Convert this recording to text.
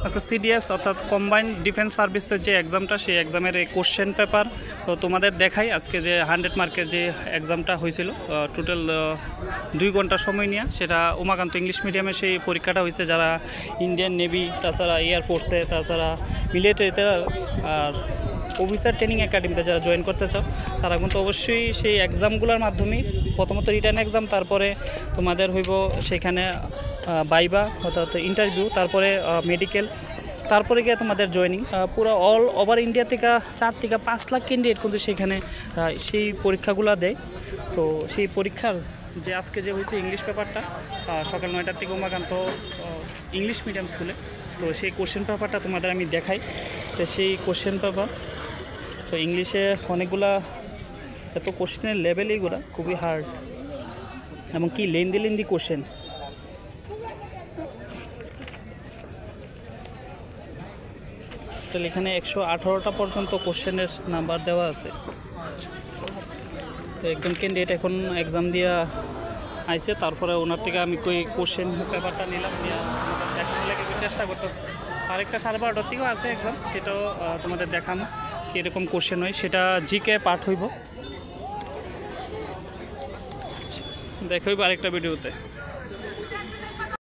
আচ্ছা, সিডিএস অর্থাৎ combined defence সার্ভিসের যে এক্সামটা, সেই এক্সামের এই কোশ্চেন পেপার তো তোমাদের দেখাই। আজকে যে 100 মার্কের যে এক্সামটা হয়েছিল টোটাল 2 ঘন্টা সময় নিয়ে, সেটা উমাকান্ত ইংলিশ মিডিয়ামে সেই পরীক্ষাটা হয়েছে। যারা ইন্ডিয়ান নেভি, তাছাড়া এয়ারফোর্সে, তাছাড়া মিলিটারিতে আর অফিসার ট্রেনিং একাডেমিতে যারা জয়েন করতে চাও, তারা কিন্তু অবশ্যই সেই এক্সামগুলোর মাধ্যমেই প্রথমত রিটার্ন এক্সাম, তারপরে তোমাদের হইব সেখানে বাইবা অর্থাৎ ইন্টারভিউ, তারপরে মেডিকেল, তারপরে গিয়ে তোমাদের জয়েনিং। পুরো অল ওভার ইন্ডিয়া থেকে 4 থেকে 5 লাখ ক্যান্ডিডেট কিন্তু সেখানে সেই পরীক্ষাগুলো দেয়। তো সেই পরীক্ষার যে আজকে যে হয়েছে ইংলিশ পেপারটা সকাল 9টার থেকে উমাকান্ত ইংলিশ মিডিয়াম স্কুলে, তো সেই কোশ্চেন পেপারটা তোমাদের আমি দেখাই। তো সেই কোশ্চেন পেপার তো ইংলিশে অনেকগুলা, এত কোশ্চেনের লেভেল এইগুলা খুবই হার্ড এবং কি লেন্দি কোশ্চেন। তাহলে এখানে 118টা পর্যন্ত কোশ্চেনের নাম্বার দেওয়া আছে। তো একজন ক্যান্ডিডেট এখন এক্সাম দিয়া আইছে, তারপরে ওনার থেকে আমি কোশ্চেন পেপারটা নিলাম, নিয়ে এখন লেগে চেষ্টা করতে। আরেকটা 12:30টার থেকেও আছে এক্সাম, সেটাও তোমাদের দেখানো কীরকম কোশ্চেন হয়। সেটা জিকে পার্ট হইব, দেখইব আরেকটা ভিডিওতে।